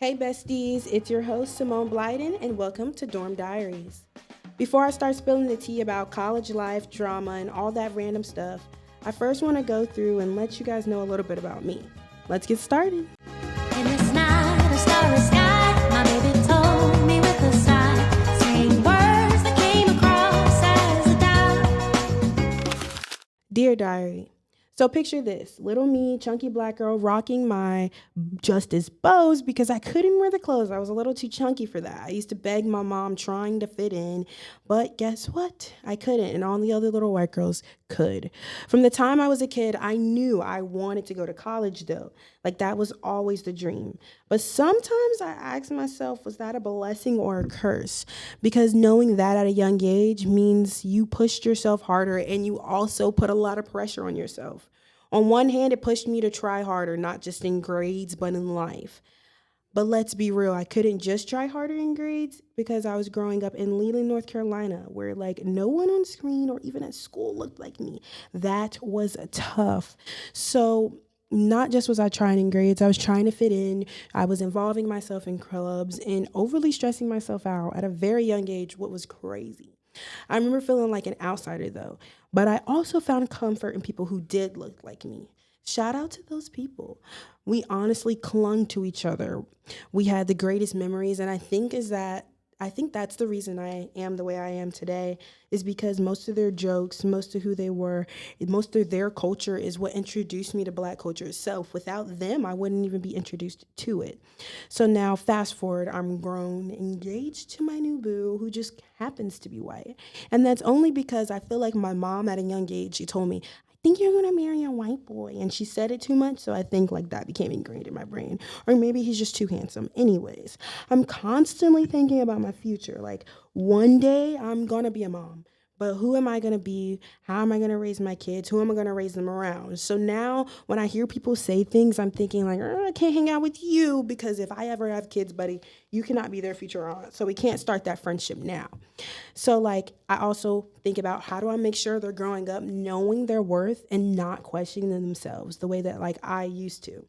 Hey besties, it's your host Simone Blyden and welcome to Dorm Diaries. Before I start spilling the tea about college life, drama, and all that random stuff, I first want to go through and let you guys know a little bit about me. Let's get started. In this night, a starry sky, my baby told me with a sigh, saying words that came across as a doubt. Dear Diary, so picture this, little me, chunky black girl, rocking my Justice bows because I couldn't wear the clothes. I was a little too chunky for that. I used to beg my mom trying to fit in, but guess what? I couldn't, and all the other little white girls could. From the time I was a kid, I knew I wanted to go to college though. Like that was always the dream. But sometimes I ask myself, was that a blessing or a curse? Because knowing that at a young age means you pushed yourself harder and you also put a lot of pressure on yourself. On one hand, it pushed me to try harder, not just in grades, but in life. But let's be real, I couldn't just try harder in grades because I was growing up in Leland, North Carolina, where like no one on screen or even at school looked like me. That was tough. So, not just was I trying in grades, I was trying to fit in. I was involving myself in clubs and overly stressing myself out at a very young age, what was crazy. I remember feeling like an outsider though, but I also found comfort in people who did look like me. Shout out to those people. We honestly clung to each other. We had the greatest memories, and I think that's the reason I am the way I am today is because most of their jokes, most of who they were, most of their culture is what introduced me to black culture itself. Without them, I wouldn't even be introduced to it. So now fast forward, I'm grown, engaged to my new boo who just happens to be white. And that's only because I feel like my mom at a young age, she told me, I think you're gonna marry a white boy. And she said it too much, so I think like that became ingrained in my brain. Or maybe he's just too handsome. Anyways, I'm constantly thinking about my future. Like one day I'm gonna be a mom. But who am I going to be? How am I going to raise my kids? Who am I going to raise them around? So now when I hear people say things, I'm thinking like, I can't hang out with you because if I ever have kids, buddy, you cannot be their future aunt. So we can't start that friendship now. So like I also think about how do I make sure they're growing up knowing their worth and not questioning themselves the way that like I used to.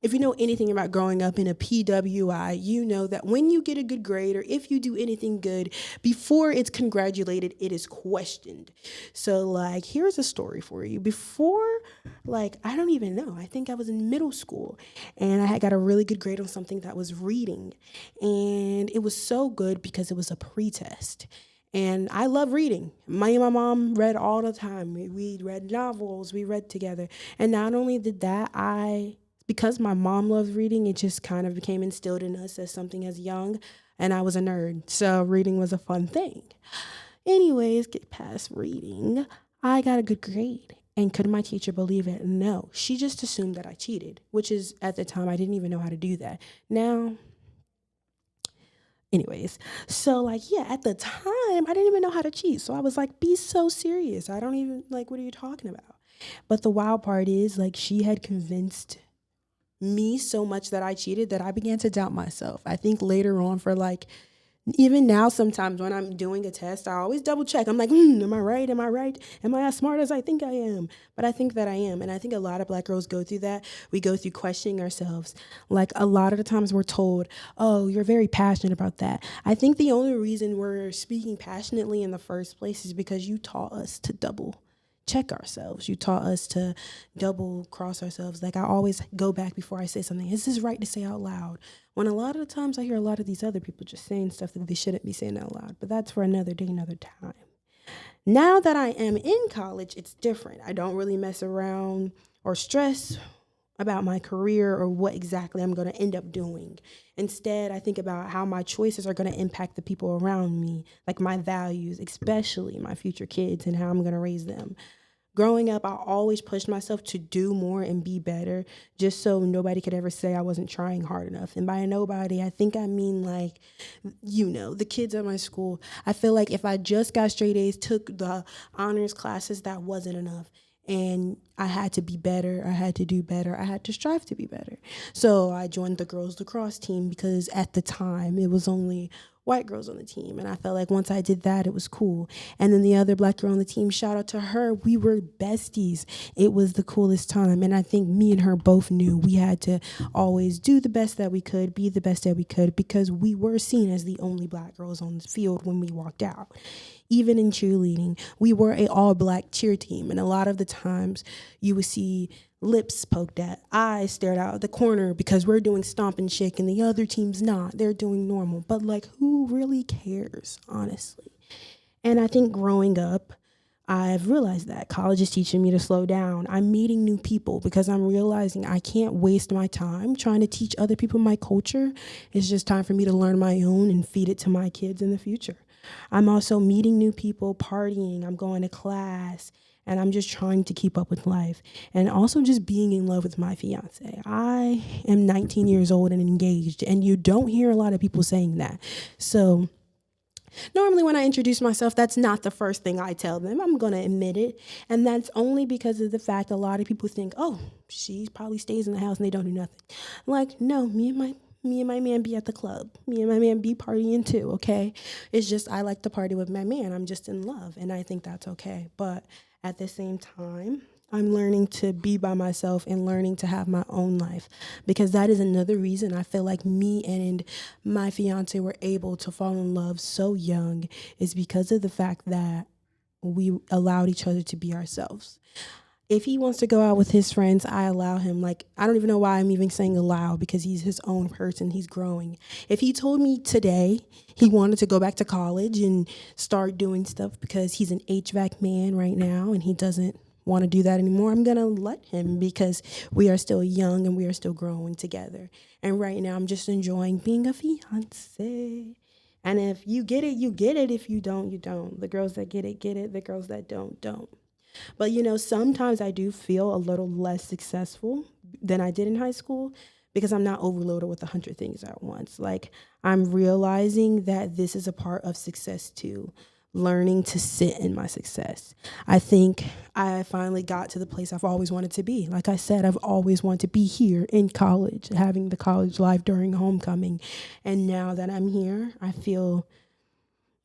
If you know anything about growing up in a PWI, you know that when you get a good grade or if you do anything good, before it's congratulated, it is questioned. So, like, here's a story for you. Before, like, I don't even know, I think I was in middle school and I had got a really good grade on something that was reading. And it was so good because it was a pretest. And I love reading. Me and my mom read all the time. We read novels, we read together. And not only did that, because my mom loves reading, it just kind of became instilled in us as something as young, and I was a nerd, so reading was a fun thing. Anyways, get past reading, I got a good grade. And could my teacher believe it? No. She just assumed that I cheated, which is at the time I didn't even know how to do that. Now, anyways, so like, yeah, at the time I didn't even know how to cheat. So I was like, be so serious. I don't even like, what are you talking about? But the wild part is, like, she had convinced me so much that I cheated that I began to doubt myself. I think later on, for like, even now, sometimes when I'm doing a test, I always double check. I'm like, am I right? Am I right? Am I as smart as I think I am? But I think that I am. And I think a lot of black girls go through that. We go through questioning ourselves. Like a lot of the times we're told, oh, you're very passionate about that. I think the only reason we're speaking passionately in the first place is because you taught us to double check ourselves. You taught us to double cross ourselves. Like I always go back before I say something. Is this right to say out loud? When a lot of the times I hear a lot of these other people just saying stuff that they shouldn't be saying out loud. But that's for another day, another time. Now that I am in college, it's different. I don't really mess around or stress about my career or what exactly I'm going to end up doing. Instead, I think about how my choices are going to impact the people around me, like my values, especially my future kids and how I'm going to raise them. Growing up, I always pushed myself to do more and be better just so nobody could ever say I wasn't trying hard enough. And by nobody, I think I mean like, the kids at my school. I feel like if I just got straight A's, took the honors classes, that wasn't enough. And I had to be better. I had to do better. I had to strive to be better. So I joined the girls lacrosse team because at the time it was only white girls on the team. And I felt like once I did that, it was cool. And then the other black girl on the team, shout out to her, we were besties. It was the coolest time. And I think me and her both knew we had to always do the best that we could, be the best that we could, because we were seen as the only black girls on the field when we walked out. Even in cheerleading, we were a all black cheer team. And a lot of the times you would see lips poked at, eyes stared out of the corner because we're doing stomp and shake and the other team's not. They're doing normal. But like, who really cares, honestly? And I think growing up, I've realized that college is teaching me to slow down. I'm meeting new people because I'm realizing I can't waste my time trying to teach other people my culture. It's just time for me to learn my own and feed it to my kids in the future. I'm also meeting new people, partying, I'm going to class, and I'm just trying to keep up with life. And also just being in love with my fiance. I am 19 years old and engaged, and you don't hear a lot of people saying that. So normally when I introduce myself, that's not the first thing I tell them. I'm going to admit it. And that's only because of the fact a lot of people think, oh, she probably stays in the house and they don't do nothing. Like, no, me and my man be at the club. Me and my man be partying too, okay? It's just I like to party with my man. I'm just in love, and I think that's okay. But at the same time, I'm learning to be by myself and learning to have my own life, because that is another reason I feel like me and my fiance were able to fall in love so young, is because of the fact that we allowed each other to be ourselves. If he wants to go out with his friends, I allow him. Like, I don't even know why I'm even saying allow, because he's his own person. He's growing. If he told me today he wanted to go back to college and start doing stuff because he's an HVAC man right now and he doesn't want to do that anymore, I'm going to let him, because we are still young and we are still growing together. And right now I'm just enjoying being a fiance. And if you get it, you get it. If you don't, you don't. The girls that get it, get it. The girls that don't, don't. But sometimes I do feel a little less successful than I did in high school because I'm not overloaded with 100 things at once. Like, I'm realizing that this is a part of success too, learning to sit in my success. I think I finally got to the place I've always wanted to be. Like I said, I've always wanted to be here in college, having the college life during homecoming. And now that I'm here, I feel,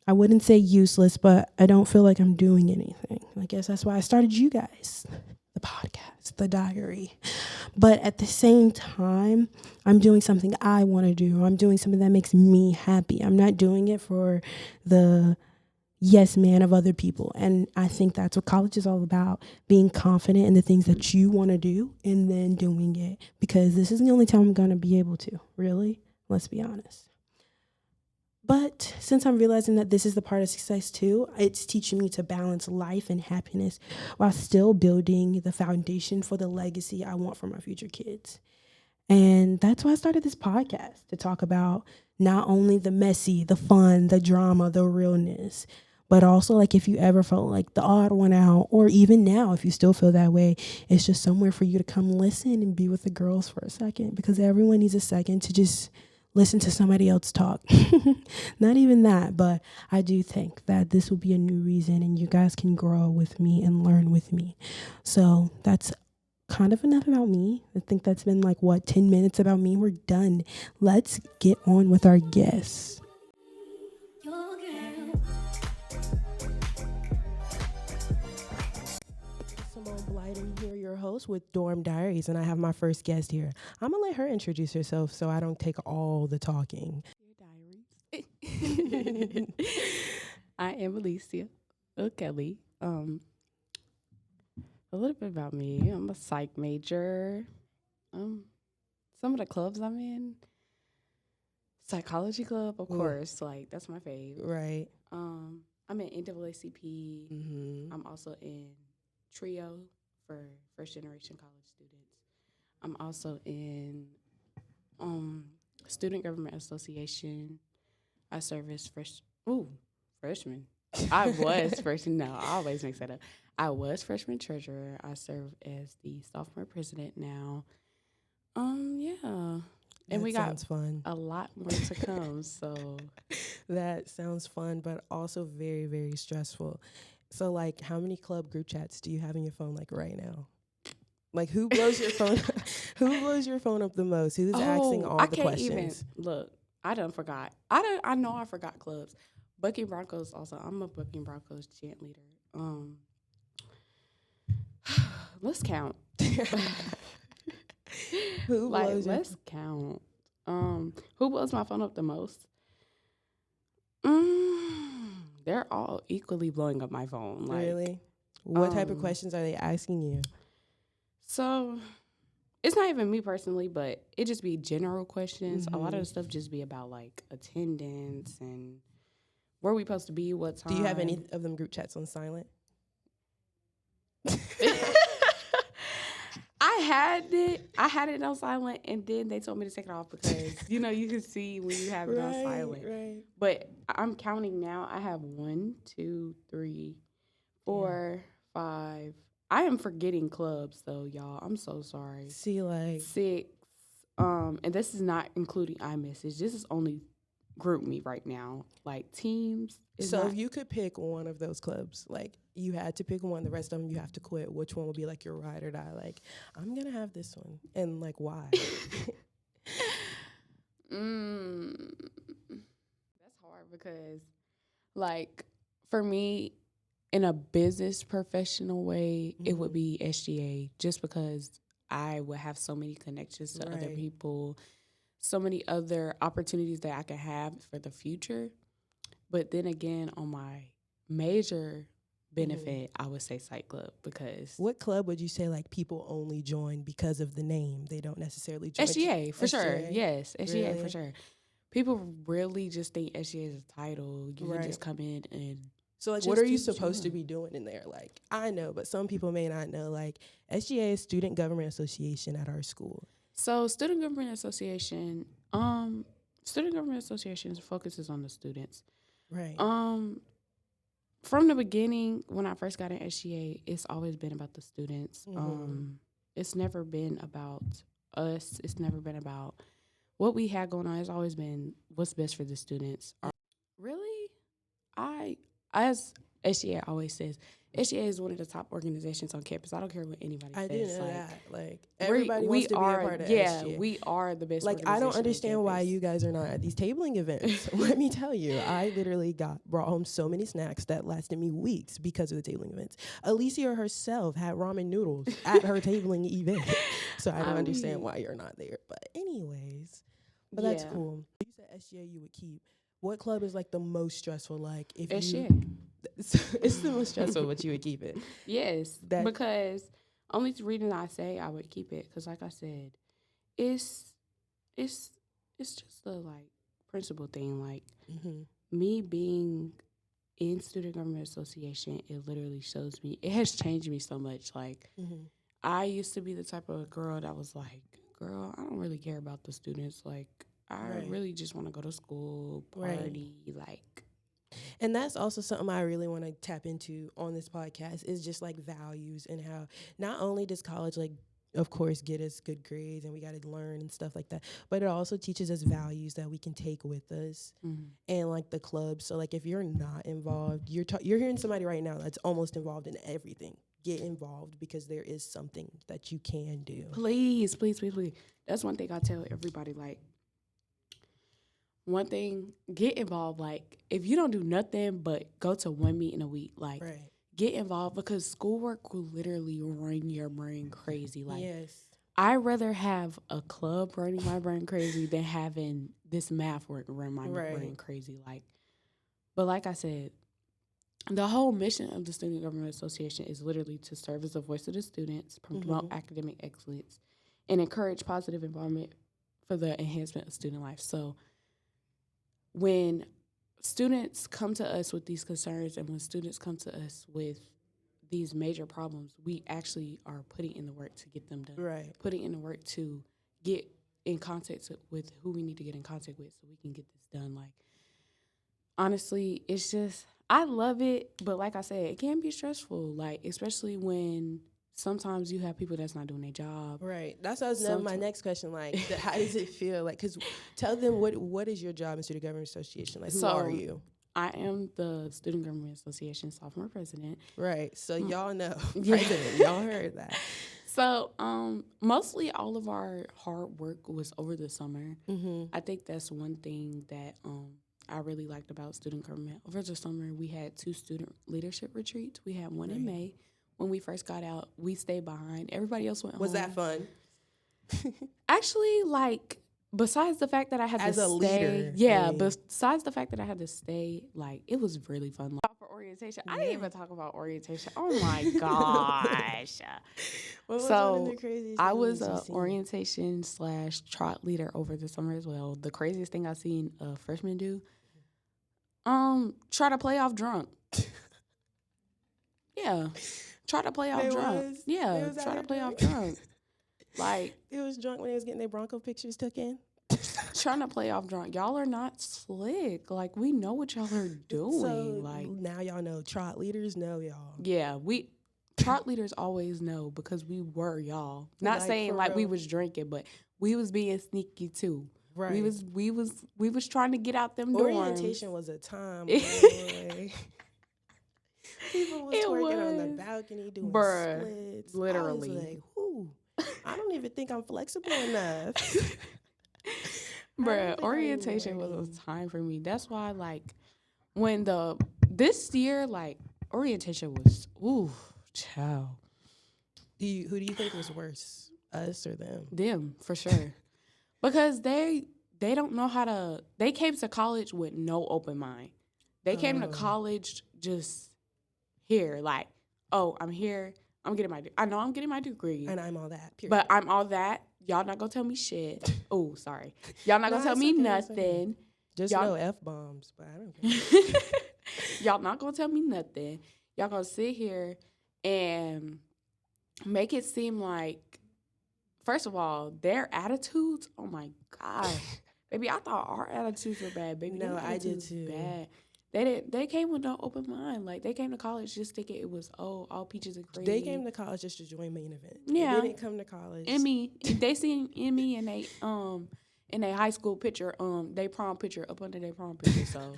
I wouldn't say useless, but I don't feel like I'm doing anything. I guess that's why I started you guys, the podcast, the diary. But at the same time, I'm doing something I want to do. I'm doing something that makes me happy. I'm not doing it for the yes man of other people. And I think that's what college is all about, being confident in the things that you want to do and then doing it. Because this is the only time I'm going to be able to, really. Let's be honest. But since I'm realizing that this is the part of success too, it's teaching me to balance life and happiness while still building the foundation for the legacy I want for my future kids. And that's why I started this podcast, to talk about not only the messy, the fun, the drama, the realness, but also, like, if you ever felt like the odd one out, or even now, if you still feel that way, it's just somewhere for you to come listen and be with the girls for a second, because everyone needs a second to just listen to somebody else talk. Not even that, but I do think that this will be a new reason and you guys can grow with me and learn with me. So that's kind of enough about me. I think that's been 10 minutes about me. We're done. Let's get on with our guests. Simone Blyden here, your host with Dorm Diaries, and I have my first guest here. I'm going to let her introduce herself so I don't take all the talking. Diaries. I am Alicia Kelly. A little bit about me. I'm a psych major. Some of the clubs I'm in, psychology club, of course. Like, that's my fave. Right. I'm in NAACP. Mm-hmm. I'm also in Trio for first generation college students. I'm also in Student Government Association. I serve as freshman. I was freshman. No, I always mix that up. I was freshman treasurer. I serve as the sophomore president now. Yeah. And we got fun. a lot more to come. So That sounds fun, but also very, very stressful. So, how many club group chats do you have in your phone, right now? Like, who blows your phone? Who blows your phone up the most? Who's asking all I the can't questions? even look. I done forgot. I know I forgot clubs. Bucking Broncos also. I'm a Bucking Broncos chant leader. Let's count. Who Like, blows your? let's count. Who blows my phone up the most? They're all equally blowing up my phone. Like, Really? What type of questions are they asking you? so it's not even me personally, but it just be general questions. A lot of the stuff just be about like attendance and where we supposed to be, what time. Do you have any of them group chats on silent? I had it on silent, and then they told me to take it off because you can see when you have it on silent. Right. But I'm counting now. I have 1, 2, 3, 4, 5. I am forgetting clubs though, y'all. I'm so sorry. See, like 6. And this is not including iMessage. This is only group me right now. Like teams. So if you could pick one of those clubs, like you had to pick one, the rest of them you have to quit, which one would be like your ride or die? Like, I'm going to have this one. And like, why? That's hard because like for me in a business professional way, it would be SGA just because I would have so many connections to other people, so many other opportunities that I could have for the future. But then again, on my major benefit, I would say Psych Club because... What club would you say, like, people only join because of the name? They don't necessarily join... SGA, for sure. Yes, SGA, really? for sure. People really just think SGA is a title. You can just come in and... So, like, what are you supposed to be doing in there? Like, I know, but some people may not know. Like, SGA is Student Government Association at our school. So, Student Government Association focuses on the students. Right. From the beginning, when I first got in SGA, it's always been about the students. It's never been about us. It's never been about what we had going on. It's always been what's best for the students. Really? As SGA always says, SGA is one of the top organizations on campus. I don't care what anybody says. I didn't know that. Like, everybody wants to be a part of SGA. Yeah, we are the best like, I don't understand why you guys are not at these tabling events. Let me tell you, I literally brought home so many snacks that lasted me weeks because of the tabling events. Alicia herself had ramen noodles at her tabling event. So I don't understand why you're not there. But anyways, that's cool. You said SGA you would keep. What club is like the most stressful? Like if SGA. It's the most stressful, but you would keep it. Yes, because only the reason I say I would keep it because, like I said, it's just a like principle thing. Like me being in Student Government Association, it literally shows me it has changed me so much. Like I used to be the type of girl that was like, girl, I don't really care about the students. Like I really just want to go to school, party, like. And that's also something I really want to tap into on this podcast is just like values and how not only does college like of course get us good grades and we got to learn and stuff like that, but it also teaches us values that we can take with us and like the club. So like if you're not involved, you're hearing somebody right now that's almost involved in everything. Get involved because there is something that you can do. Please. That's one thing I tell everybody. Like, one thing, get involved. Like, if you don't do nothing but go to one meeting a week, like, get involved because schoolwork will literally run your brain crazy. Like, I'd rather have a club running my brain crazy than having this math work run my brain crazy. Like, but like I said, the whole mission of the Student Government Association is literally to serve as a voice of the students, promote academic excellence, and encourage positive involvement for the enhancement of student life. So when students come to us with these concerns and when students come to us with these major problems, we actually are putting in the work to get them done. Putting in the work to get in contact with who we need to get in contact with so we can get this done. Like, honestly, it's just, I love it, but like I said, it can be stressful, like, especially when sometimes you have people that's not doing their job. That's my next question. Like, how does it feel? Like, because tell them what is your job in Student Government Association? Like, who are you? I am the Student Government Association sophomore president. Right. So y'all know. Yeah. President, y'all heard that. So, mostly all of our hard work was over the summer. Mm-hmm. I think that's one thing that I really liked about student government. Over the summer, we had 2 student leadership retreats. We had one in May. When we first got out, we stayed behind. Everybody else went home. Was that fun? Actually, like, besides the fact that I had As to a stay, leader, besides the fact that I had to stay, like, it was really fun. Like, for orientation, I didn't even talk about orientation. Oh my gosh! What was one of So the craziest I things was you a seen? orientation / trot leader over the summer as well. The craziest thing I seen a freshman do, try to play off drunk. Yeah, try to play off They drunk. was? Yeah, They was out try to here play off drunk? drunk. Like, It was drunk when they was getting their Bronco pictures took in. trying to play off drunk. Y'all are not slick. Like, we know what y'all are doing. So Like, now y'all know. Trot leaders know y'all. yeah, we trot leaders always know because we were y'all. Not Like, saying for like we real. was drinking, but we was being sneaky too. Right. We was trying to get out them dorms. Orientation was a time, boy. People was It twerking on the was. balcony doing Bruh, splits. literally. I was like, whoo. I don't even think I'm flexible enough. Bruh, think I'm orientation ready. was a time for me. That's why, like, when this year, like, orientation was, ooh, child. Who do you think was worse, us or them? Them, for sure. Because they don't know how to, they came to college with no open mind. They came to Oh. college just here, like, oh, I'm here. I know I'm getting my degree. And I'm all that. Period. But I'm all that. Y'all not gonna tell me shit. Oh, sorry. Y'all not No, gonna tell it's me okay, it's okay. nothing. Just y'all- no F-bombs, but I don't care. Y'all not gonna tell me nothing. Y'all gonna sit here and make it seem like, first of all, their attitudes, oh my God. Baby, I thought our attitudes were bad. Baby, No, their I did attitudes too. bad. They came with no open mind. Like, they came to college just thinking it was, oh, all peaches and cream. They came to college just to join main event. Yeah. They didn't come to college. Emmy, they seen Emmy in a high school picture, they prom picture up under their prom picture. So,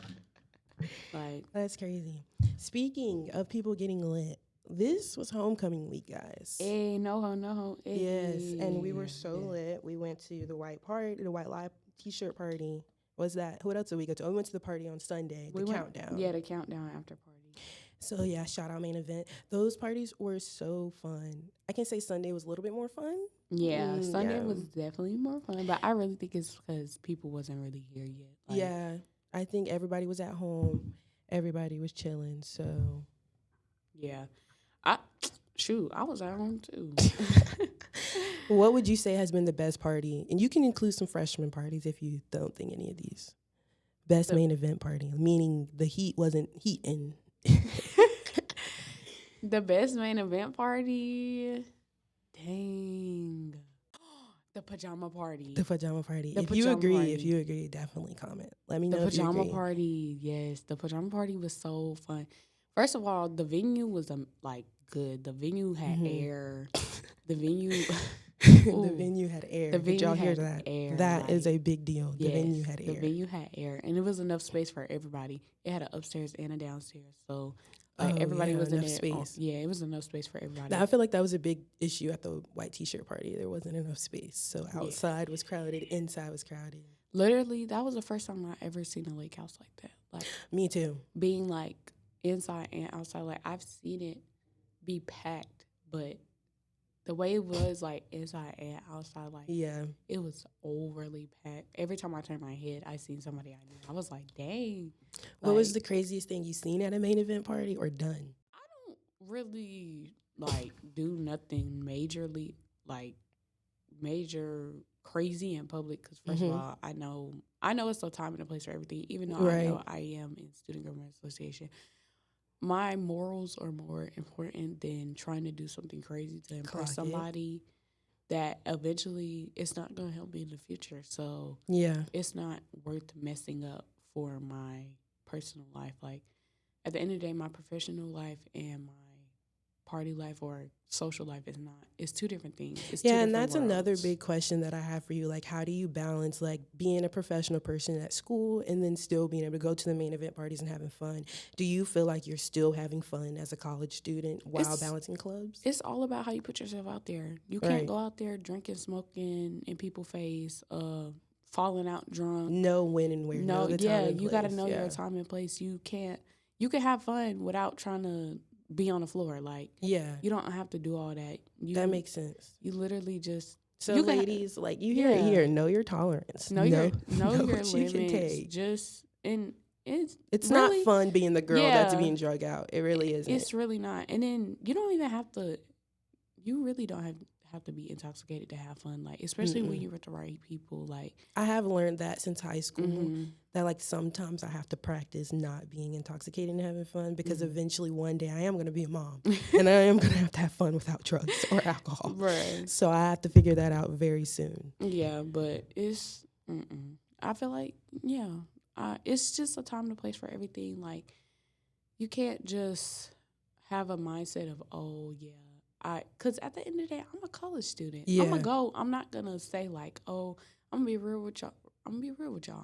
like, That's crazy. Speaking of people getting lit, this was homecoming week, guys. hey, no, hey. Yes, and we were so lit. We went to the white live t-shirt party. What's that? What else did we go to? Oh, we went to the party on Sunday, countdown. Yeah, the countdown after party. So yeah, shout out main event. Those parties were so fun. I can say Sunday was a little bit more fun. Yeah, Sunday yeah. was definitely more fun, but I really think it's because people wasn't really here yet. Like, Yeah, I think everybody was at home. Everybody was chilling. So yeah. I was at home too. what would you say has been the best party? And you can include some freshman parties if you don't think any of these. Best main event party, meaning the heat wasn't heating. The best main event party, dang. The pajama party. The pajama party. The If you pajama agree, party. definitely comment. Let me The know if you pajama agree. party, yes. The pajama party was so fun. First of all, the venue was like good. The venue had air. The venue, The venue had air. The Did y'all venue hear had that? air, That is like, a big deal. The venue had air. The venue had air, and it was enough space for everybody. It had an upstairs and a downstairs, so like everybody was in enough there. space. Yeah, it was enough space for everybody. Now, I feel like that was a big issue at the white t-shirt party. There wasn't enough space. So outside was crowded, inside was crowded. Literally, that was the first time I ever seen a lake house like that. Like, Me too. being like inside and outside. Like, I've seen it be packed, but the way it was like inside and outside, like Yeah. it was overly packed. Every time I turned my head, I seen somebody I knew. I was like, dang. What was the Like, craziest thing you seen at a main event party or done? I don't really like do nothing majorly, like major crazy in public. Because first of all, I know it's a time and a place for everything. Even though I know I am in Student Government Association, my morals are more important than trying to do something crazy to impress somebody that eventually it's not going to help me in the future. So Yeah. it's not worth messing up for my personal life. Like, at the end of the day, my professional life and my party life or social life is not. It's two different things. It's two Yeah, and different that's another worlds. big question that I have for you. Like, how do you balance like being a professional person at school and then still being able to go to the main event parties and having fun? Do you feel like you're still having fun as a college student while balancing clubs? It's all about how you put yourself out there. You Right. can't go out there drinking, smoking in people's face, falling out drunk. Know when and where. Know the time and you got to place. know Yeah. your time and place. You can have fun without trying to be on the floor. Like, Yeah, you don't have to do all that. that makes sense. You literally just So, you can- ladies, like you hear it here. Know your tolerance. know your know your what you can limits. take. Just and It's really, not fun being the girl that's Yeah. being drug out. It really isn't. It's really not. And then you don't even have to. You really don't have to be intoxicated to have fun. Like, especially when you're with the right people. Like, I have learned that since high school. mhm. That like sometimes I have to practice not being intoxicated and having fun because eventually one day I am going to be a mom and I am going to have fun without drugs or alcohol. Right. So I have to figure that out very soon. Yeah, but it's. I feel like it's just a time and a place for everything. Like, you can't just have a mindset of because at the end of the day, I'm a college student. Yeah. I'm gonna go. I'm not gonna say like, oh, I'm gonna be real with y'all.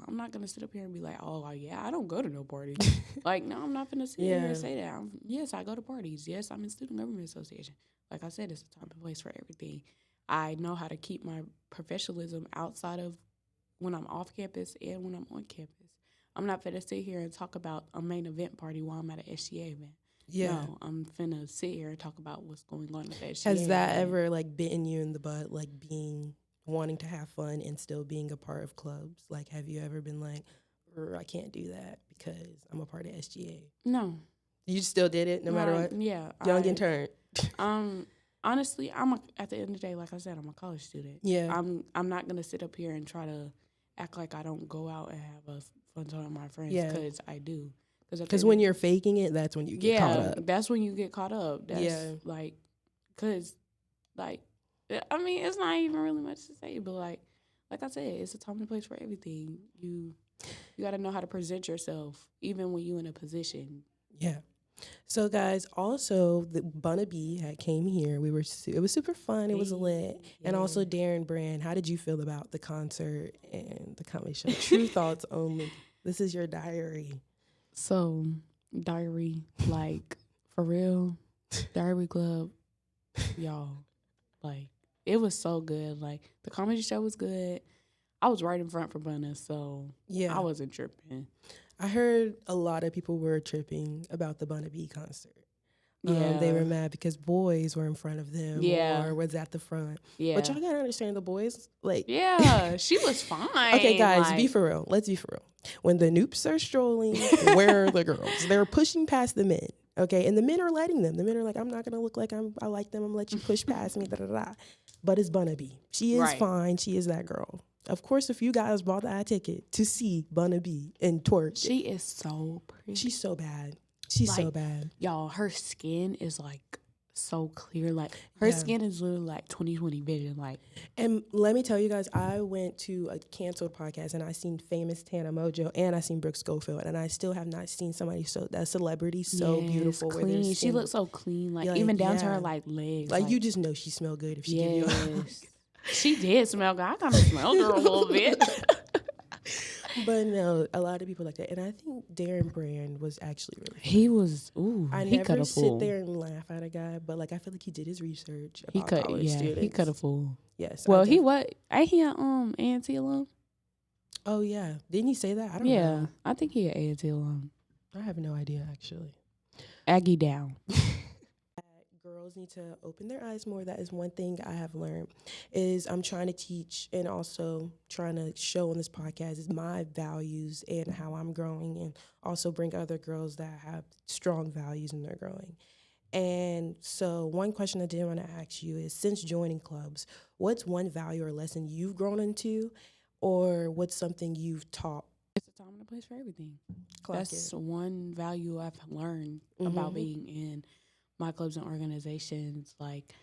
I'm not gonna sit up here and be like, oh yeah, I don't go to no parties. Like, no, I'm not gonna sit here and say that. Yes, I go to parties. Yes, I'm in Student Government Association. Like I said, it's a time and place for everything. I know how to keep my professionalism outside of when I'm off campus and when I'm on campus. I'm not finna sit here and talk about a main event party while I'm at an SGA event. Yeah. No, I'm finna sit here and talk about what's going on at that SGA Has that event. ever like bitten you in the butt, like wanting to have fun and still being a part of clubs? Like, have you ever been like, I can't do that because I'm a part of SGA? No. You still did it no matter what? Yeah. Young and turned. Honestly, at the end of the day, like I said, I'm a college student. Yeah. I'm not gonna sit up here and try to act like I don't go out and have a fun time with my friends, Yeah. because I do. Because when you're faking it, that's when you get caught up. That's when you get caught up. That's like, because, like, I mean, it's not even really much to say, but like I said, it's a time and place for everything. You got to know how to present yourself, even when you're in a position. Yeah. So guys, also the Bunna B had came here. It was super fun. It was lit. Yeah. And also Darren Brand. How did you feel about the concert and the comedy show? True thoughts only. This is your diary. So, diary, like, for real, Diary Club, y'all, like, it was so good. Like, the comedy show was good. I was right in front for Bunna, so I wasn't tripping. I heard a lot of people were tripping about the Bunna B concert. Yeah. They were mad because boys were in front of them or was at the front. Yeah. But y'all gotta understand the boys, like... Yeah, she was fine. Okay, guys, like, be for real. Let's be for real. When the noops are strolling, where are the girls? They're pushing past the men, okay? And the men are letting them. The men are like, I'm not gonna look like I like them. I'm gonna let you push past me, da-da-da. But it's Bunna B. She is fine. She is that girl. Of course, if you guys bought that ticket to see Bunna B and twerk. She is so pretty. She's so bad. She's so bad. Y'all, her skin is like so clear. Like, her skin is literally like 20/20 vision. Like, and let me tell you guys, I went to a canceled podcast and I seen famous Tana Mojo and I seen Brooke Schofield, and I still have not seen somebody that celebrity so beautiful. Clean. She looks so clean. Like even down to her like legs. Like you just know she smell good if she give you a hug. She did smell good. I kind of smelled her a little bit. But no, a lot of people like that. And I think Darren Brand was actually really funny. He was, I never sit there and laugh at a guy, but like I feel like he did his research about college students. He could have fooled. Yes. Well, he what? Ain't he an A&T alum? Oh, yeah. Didn't he say that? I don't know. Yeah, I think he an A&T alum. I have no idea, actually. Aggie down. Girls need to open their eyes more. That is one thing I have learned, is I'm trying to teach and also trying to show on this podcast is my values and how I'm growing, and also bring other girls that have strong values and they're growing. And so one question I did want to ask you is, since joining clubs, what's one value or lesson you've grown into, or what's something you've taught? It's a time and a place for everything. That's one value I've learned about being in my clubs and organizations. Like,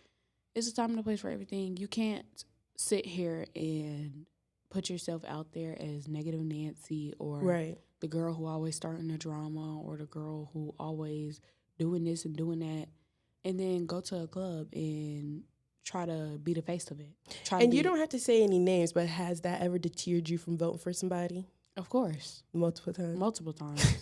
it's a time and a place for everything. You can't sit here and put yourself out there as negative Nancy or the girl who always starting a drama or the girl who always doing this and doing that. and then go to a club and try to be the face of it. And you don't have to say any names, but has that ever deterred you from voting for somebody? Of course. Multiple times? Multiple times.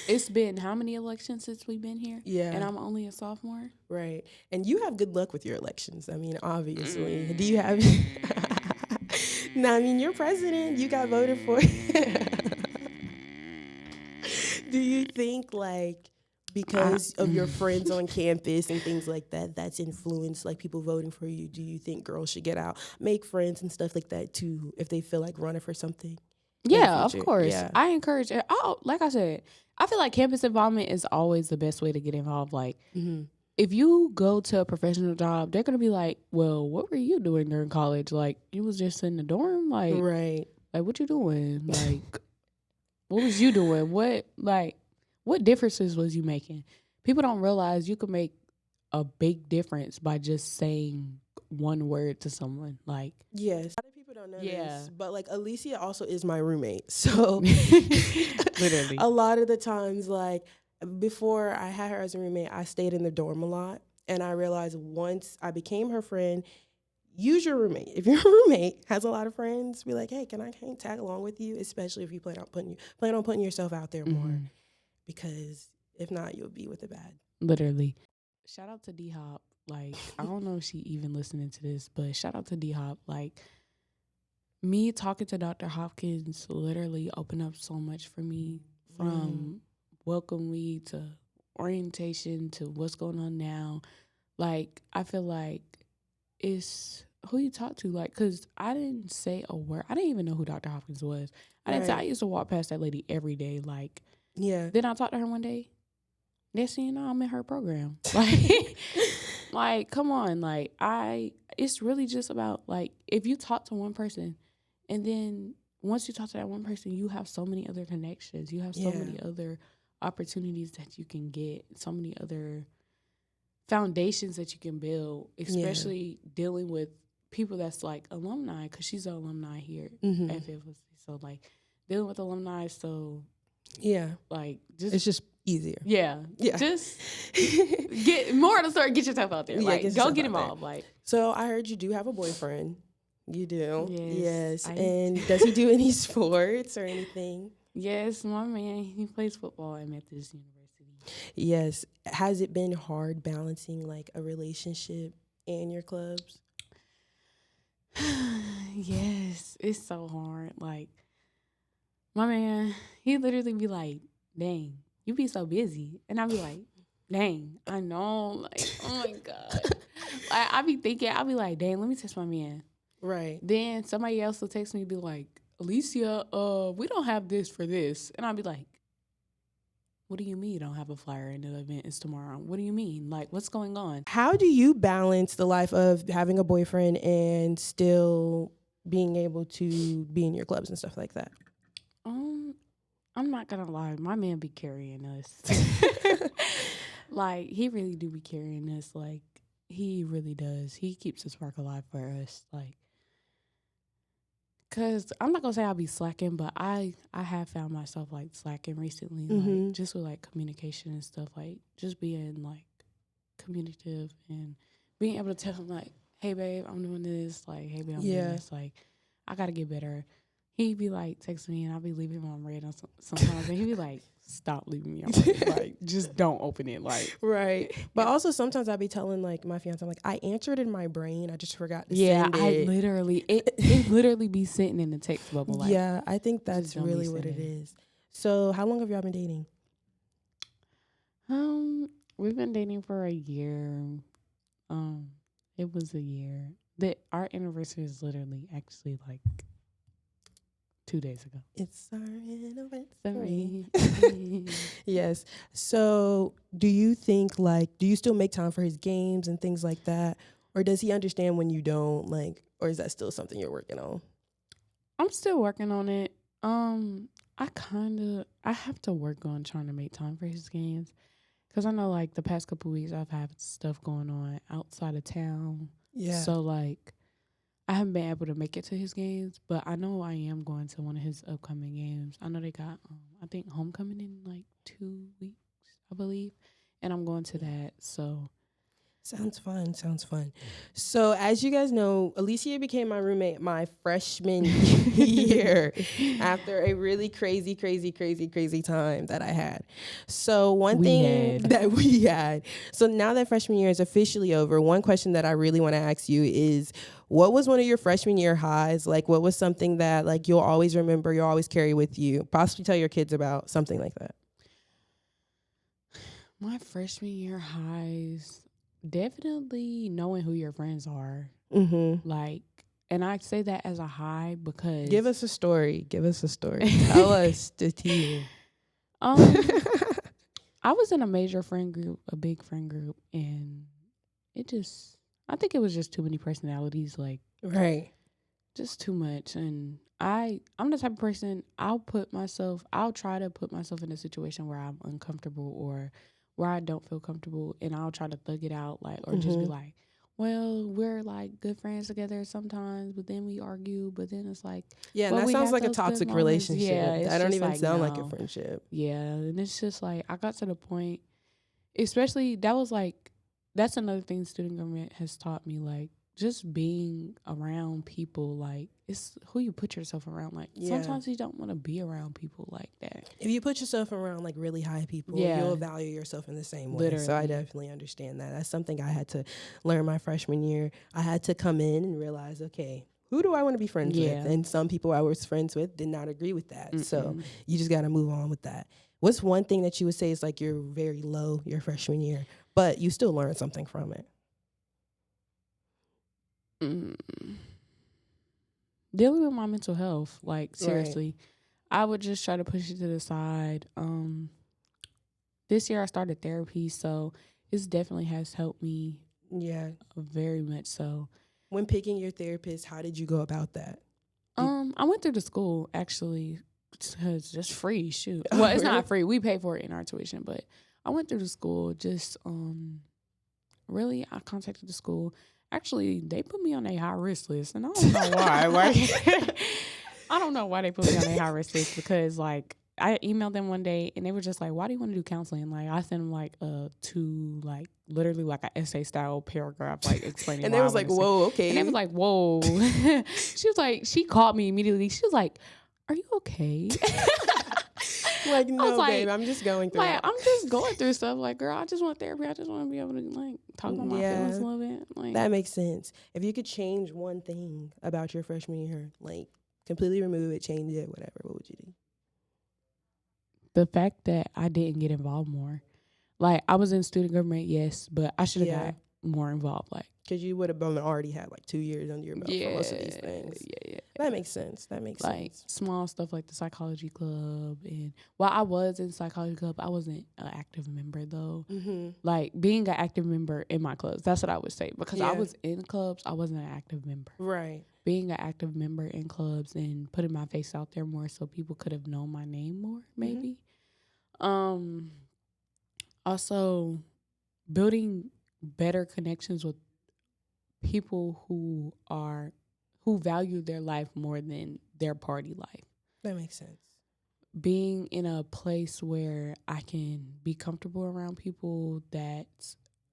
It's been how many elections since we've been here? Yeah. And I'm only a sophomore? Right. And you have good luck with your elections. I mean, obviously. Do you have... No, I mean, you're president. You got voted for. Do you think, like, because of your friends on campus and things like that, that's influenced, like, people voting for you? Do you think girls should get out, make friends and stuff like that, too, if they feel like running for something? Yeah, of course. Yeah. I encourage it. Like I said, I feel like campus involvement is always the best way to get involved. Like, if you go to a professional job, they're going to be like, well, what were you doing during college? Like, you was just in the dorm? Like, right. Like, what you doing? Like, what was you doing? What differences was you making? People don't realize you can make a big difference by just saying one word to someone. Like, yes. A lot of people don't know this, but, like, Alicia also is my roommate. So, literally. A lot of the times, like, before I had her as a roommate, I stayed in the dorm a lot. And I realized once I became her friend, use your roommate. If your roommate has a lot of friends, be like, hey, can I tag along with you? Especially if you plan on putting yourself out there more. Because if not, you'll be with the bad. Literally. Shout out to D-Hop. Like, I don't know if she even listening to this, but shout out to D-Hop. Like, me talking to Dr. Hopkins literally opened up so much for me, from welcome week to orientation to what's going on now. Like, I feel like it's who you talk to. Like, because I didn't say a word. I didn't even know who Dr. Hopkins was. I used to walk past that lady every day. Like, then I talked to her one day. Next thing you know, I'm in her program. Like, like, come on. Like, it's really just about, like, if you talk to one person, and then once you talk to that one person, you have so many other connections. You have so many other opportunities that you can get, so many other foundations that you can build, especially dealing with people that's, like, alumni, because she's an alumni here at FFC. So, like, dealing with alumni, so... Yeah. Like, it's just easier. Yeah. Just get more of the story. Get yourself out there. Like, go get involved. Like, so I heard you do have a boyfriend. You do. Yes. And does he do any sports or anything? Yes, my man. He plays football at Methodist University. Yes. Has it been hard balancing, like, a relationship and your clubs? Yes. It's so hard. Like, my man, he literally be like, dang, you be so busy. And I be like, dang, I know. Like, oh, my God. Like, I be thinking, I be like, dang, let me text my man. Right. Then somebody else will text me and be like, Alicia, we don't have this for this. And I'll be like, what do you mean you don't have a flyer and the event is tomorrow? What do you mean? Like, what's going on? How do you balance the life of having a boyfriend and still being able to be in your clubs and stuff like that? I'm not gonna lie, my man be carrying us. Like, he really do be carrying us. Like, he really does. He keeps the spark alive for us. Like, cause I'm not gonna say I'll be slacking, but I have found myself, like, slacking recently, like, just with, like, communication and stuff, like, just being, like, communicative and being able to tell him, like, hey babe, I'm doing this. Like, hey babe, I'm doing this. Like, I gotta get better. He'd be like, text me, and I'll be leaving him on red sometimes. And he'd be like, stop leaving me on red. Like, just don't open it. Like, right. But also sometimes I'd be telling, like, my fiance, I'm like, I answered in my brain. I just forgot to send it. Yeah, I literally, it literally be sitting in the text bubble. Like, yeah, I think that's really what it is. So how long have y'all been dating? We've been dating for a year. It was a year. Our anniversary is literally actually, like, 2 days ago. It's our anniversary. Yes. So do you think, like, do you still make time for his games and things like that? Or does he understand when you don't, like, or is that still something you're working on? I'm still working on it. I have to work on trying to make time for his games. Because I know, like, the past couple weeks I've had stuff going on outside of town. Yeah. So, like, I haven't been able to make it to his games, but I know I am going to one of his upcoming games. I know they got, I think, homecoming in, like, 2 weeks, I believe. and I'm going to that. So Sounds fun. Sounds fun. So, as you guys know, Alicia became my roommate my freshman year after a really crazy time that I had. So, that we had. So, now that freshman year is officially over, one question that I really want to ask you is, what was one of your freshman year highs? Like, what was something that like you'll always remember, you'll always carry with you? Possibly tell your kids about something like that. my freshman year highs, definitely knowing who your friends are. Mm-hmm. Like, and I say that as a high because Give us a story. Tell us the tea. I was in a major friend group, a big friend group, and I think it was just too many personalities, like Right. just too much. And I'm the type of person, I'll try to put myself in a situation where I'm uncomfortable or where I don't feel comfortable, and I'll try to thug it out, like, or just be like, well, we're like good friends together sometimes, but then we argue, but then it's like, Yeah, well, and that we sounds have like a those good toxic moments. relationship. Yeah, it's That don't just even like, sound like a no. friendship. Yeah, and it's just like, I got to the point, especially that's another thing student government has taught me, like, just being around people, like, it's who you put yourself around. Like, sometimes you don't want to be around people like that. If you put yourself around like really high people, you'll value yourself in the same way. Literally. So I definitely understand that. That's something I had to learn my freshman year. I had to come in and realize, okay, who do I want to be friends with? And some people I was friends with did not agree with that. So you just got to move on with that. What's one thing that you would say is like you're very low your freshman year, but you still learned something from it? Dealing with my mental health, like, seriously. I would just try to push it to the side. This year I started therapy, so it definitely has helped me. Yeah, very much so. When picking your therapist, how did you go about that? I went through the school, actually, because it's just free. Shoot, well, it's not free. We pay for it in our tuition, but I went through the school. Just really, I contacted the school. Actually, they put me on a high risk list, and I don't know why. Like, I don't know why they put me on a high risk list, because like I emailed them one day and they were just like, "Why do you want to do counseling?" Like, I sent them like literally like an essay style paragraph, like explaining. And they was like, "Whoa, okay." And they was like, "Whoa." She called me immediately. She was like, "Are you okay?" Like, no, babe, I'm just going through it. I'm just going through stuff. Like, girl, I just want therapy. I just want to be able to like talk about my feelings a little bit. Like, that makes sense. If you could change one thing about your freshman year, like completely remove it, change it, whatever, what would you do? The fact that I didn't get involved more. Like, I was in student government, yes, but I should have got more involved. Like, because you would have already had like 2 years under your belt for most of these things. Yeah. That makes sense. Like, small stuff like the psychology club. And while I was in psychology club, I wasn't an active member, though. Mm-hmm. Like, being an active member in my clubs, that's what I would say. Because I was in clubs, I wasn't an active member. Right. Being an active member in clubs and putting my face out there more so people could have known my name more, maybe. Also, building better connections with people who value their life more than their party life. That makes sense. Being in a place where I can be comfortable around people that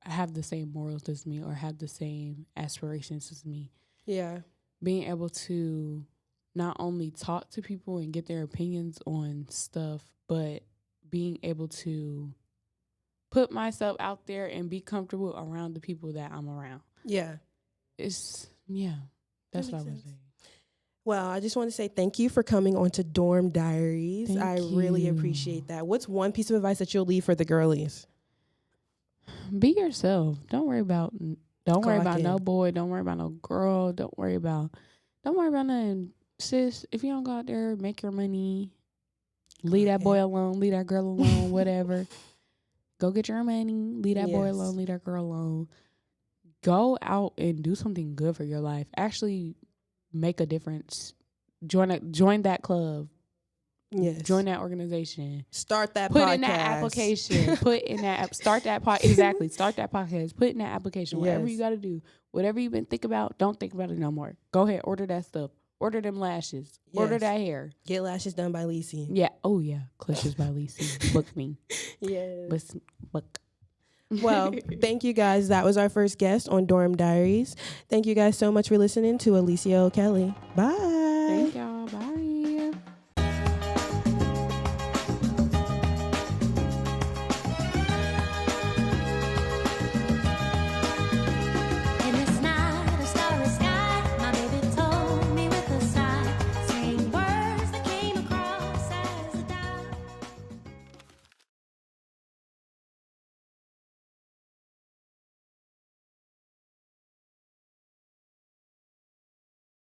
have the same morals as me or have the same aspirations as me. Yeah. Being able to not only talk to people and get their opinions on stuff, but being able to put myself out there and be comfortable around the people that I'm around. Yeah. That's what I would say. Well, I just want to say thank you for coming on to Dorm Diaries. I really appreciate that. What's one piece of advice that you'll leave for the girlies? Be yourself. Don't worry about no boy. Don't worry about no girl. Don't worry about nothing. Sis, if you don't go out there, make your money. Leave that boy alone. Leave that girl alone. Whatever. Go get your money. Leave that boy alone. Leave that girl alone. Go out and do something good for your life. Actually make a difference. Join that club. Yes. Join that organization. Start that Put podcast. in that application. Put in that start that podcast. Exactly. Start that podcast. Put in that application. Whatever you got to do. Whatever you've been thinking about, don't think about it no more. Go ahead. Order that stuff. Order them lashes. Yes. Order that hair. Get lashes done by Lacey. Yeah. Oh, yeah. Clushes by Lacey. Book me. Yes. Book. Well, thank you guys. That was our first guest on Dorm Diaries. Thank you guys so much for listening to Alicia O'Kelly. Bye.